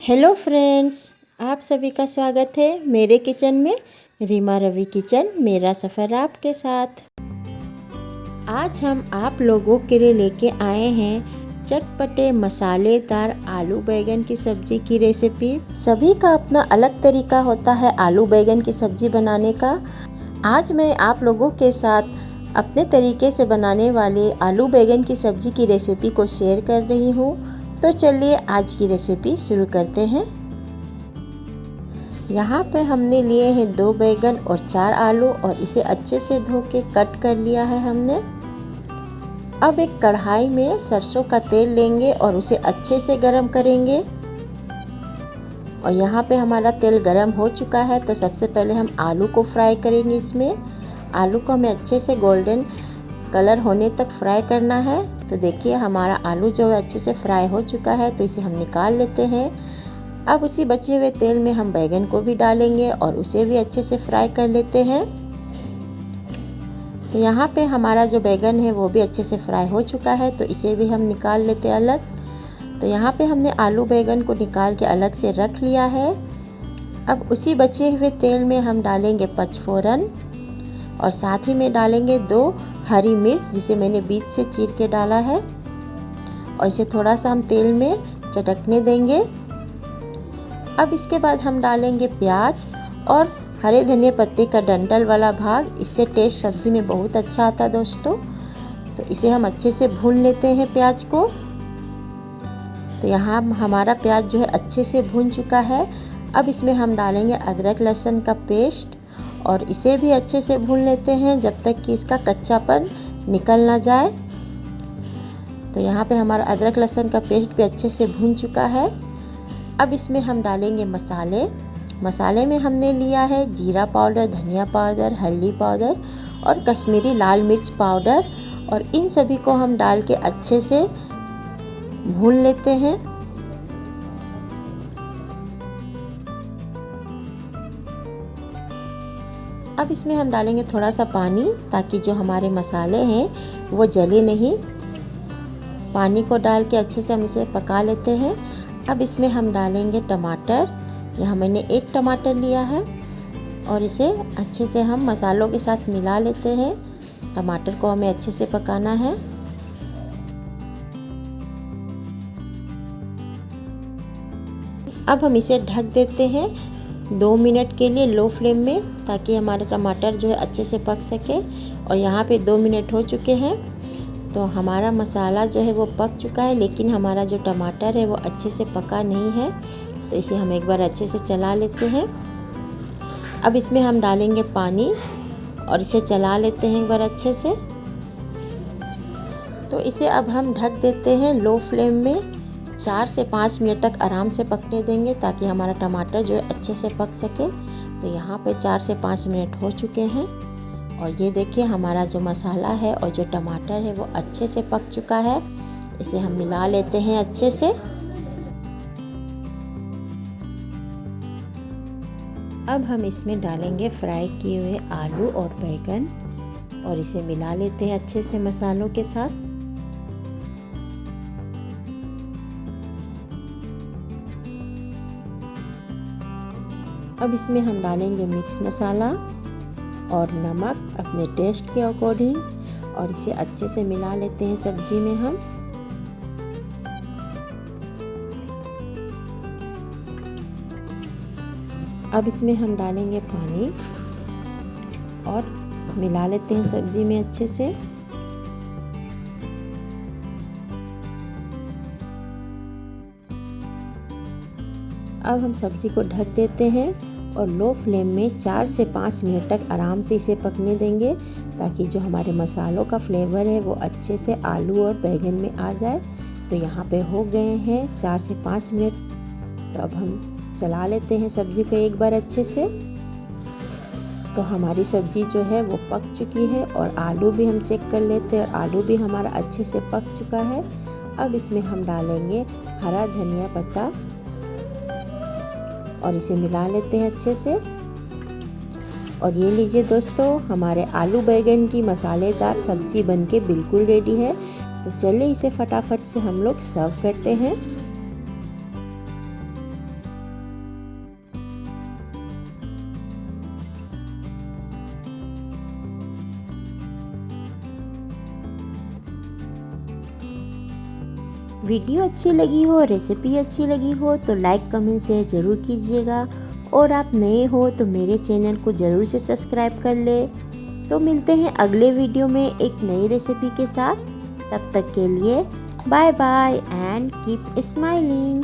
Hello friends, आप सभी का स्वागत है मेरे किचन में। रीमा रवि किचन, मेरा सफ़र आपके साथ। आज हम आप लोगों के लिए लेके आए हैं चटपटे मसालेदार आलू बैंगन की सब्ज़ी की रेसिपी। सभी का अपना अलग तरीका होता है आलू बैंगन की सब्ज़ी बनाने का। आज मैं आप लोगों के साथ अपने तरीके से बनाने वाले आलू बैंगन की सब्ज़ी की रेसिपी को शेयर कर रही हूँ। तो चलिए आज की रेसिपी शुरू करते हैं। यहाँ पे हमने लिए हैं 2 बैंगन और 4 आलू और इसे अच्छे से धो के कट कर लिया है हमने। अब एक कढ़ाई में सरसों का तेल लेंगे और उसे अच्छे से गरम करेंगे। और यहाँ पे हमारा तेल गरम हो चुका है, तो सबसे पहले हम आलू को फ्राई करेंगे। इसमें आलू को हमें अच्छे से गोल्डन कलर होने तक फ्राई करना है। तो देखिए हमारा आलू जो है अच्छे से फ्राई हो चुका है, तो इसे हम निकाल लेते हैं। अब उसी बचे हुए तेल में हम बैंगन को भी डालेंगे और उसे भी अच्छे से फ्राई कर लेते हैं। तो यहाँ पे हमारा जो बैंगन है वो भी अच्छे से फ्राई हो चुका है, तो इसे भी हम निकाल लेते हैं अलग। तो यहाँ पे हमने आलू बैंगन को निकाल के अलग से रख लिया है। अब उसी बचे हुए तेल में हम डालेंगे पचफोरन और साथ ही में डालेंगे 2 हरी मिर्च, जिसे मैंने बीच से चीर के डाला है। और इसे थोड़ा सा हम तेल में चटकने देंगे। अब इसके बाद हम डालेंगे प्याज और हरे धनिया पत्ते का डंठल वाला भाग। इससे टेस्ट सब्ज़ी में बहुत अच्छा आता है दोस्तों। तो इसे हम अच्छे से भून लेते हैं प्याज को। तो यहाँ हमारा प्याज जो है अच्छे से भून चुका है। अब इसमें हम डालेंगे अदरक लहसुन का पेस्ट और इसे भी अच्छे से भून लेते हैं जब तक कि इसका कच्चापन निकल ना जाए। तो यहाँ पे हमारा अदरक लहसुन का पेस्ट भी अच्छे से भून चुका है। अब इसमें हम डालेंगे मसाले में हमने लिया है जीरा पाउडर, धनिया पाउडर, हल्दी पाउडर और कश्मीरी लाल मिर्च पाउडर। और इन सभी को हम डाल के अच्छे से भून लेते हैं। अब इसमें हम डालेंगे थोड़ा सा पानी, ताकि जो हमारे मसाले हैं वो जले नहीं। पानी को डाल के अच्छे से हम इसे पका लेते हैं। अब इसमें हम डालेंगे टमाटर। यहाँ मैंने 1 टमाटर लिया है और इसे अच्छे से हम मसालों के साथ मिला लेते हैं। टमाटर को हमें अच्छे से पकाना है। अब हम इसे ढक देते हैं 2 मिनट के लिए लो फ्लेम में, ताकि हमारा टमाटर जो है अच्छे से पक सके। और यहाँ पे 2 मिनट हो चुके हैं, तो हमारा मसाला जो है वो पक चुका है, लेकिन हमारा जो टमाटर है वो अच्छे से पका नहीं है। तो इसे हम एक बार अच्छे से चला लेते हैं। अब इसमें हम डालेंगे पानी और इसे चला लेते हैं एक बार अच्छे से। तो इसे अब हम ढक देते हैं लो फ्लेम में। 4 से 5 मिनट तक आराम से पकने देंगे, ताकि हमारा टमाटर जो है अच्छे से पक सके। तो यहाँ पे 4 से 5 मिनट हो चुके हैं और ये देखिए हमारा जो मसाला है और जो टमाटर है वो अच्छे से पक चुका है। इसे हम मिला लेते हैं अच्छे से। अब हम इसमें डालेंगे फ्राई किए हुए आलू और बैंगन और इसे मिला लेते हैं अच्छे से मसालों के साथ। अब इसमें हम डालेंगे मिक्स मसाला और नमक अपने टेस्ट के अकॉर्डिंग और इसे अच्छे से मिला लेते हैं सब्जी में हम। अब इसमें हम डालेंगे पानी और मिला लेते हैं सब्जी में अच्छे से। अब हम सब्जी को ढक देते हैं और लो फ्लेम में 4 से 5 मिनट तक आराम से इसे पकने देंगे, ताकि जो हमारे मसालों का फ्लेवर है वो अच्छे से आलू और बैंगन में आ जाए। तो यहाँ पे हो गए हैं 4 से 5 मिनट। तो अब हम चला लेते हैं सब्जी को एक बार अच्छे से। तो हमारी सब्जी जो है वो पक चुकी है और आलू भी हम चेक कर लेते हैं और आलू भी हमारा अच्छे से पक चुका है। अब इसमें हम डालेंगे हरा धनिया पत्ता और इसे मिला लेते हैं अच्छे से। और ये लीजिए दोस्तों, हमारे आलू बैंगन की मसालेदार सब्जी बनके बिल्कुल रेडी है। तो चलिए इसे फटाफट से हम लोग सर्व करते हैं। वीडियो अच्छी लगी हो, रेसिपी अच्छी लगी हो तो लाइक कमेंट शेयर ज़रूर कीजिएगा। और आप नए हो तो मेरे चैनल को ज़रूर से सब्सक्राइब कर ले। तो मिलते हैं अगले वीडियो में एक नई रेसिपी के साथ। तब तक के लिए bye bye and keep smiling.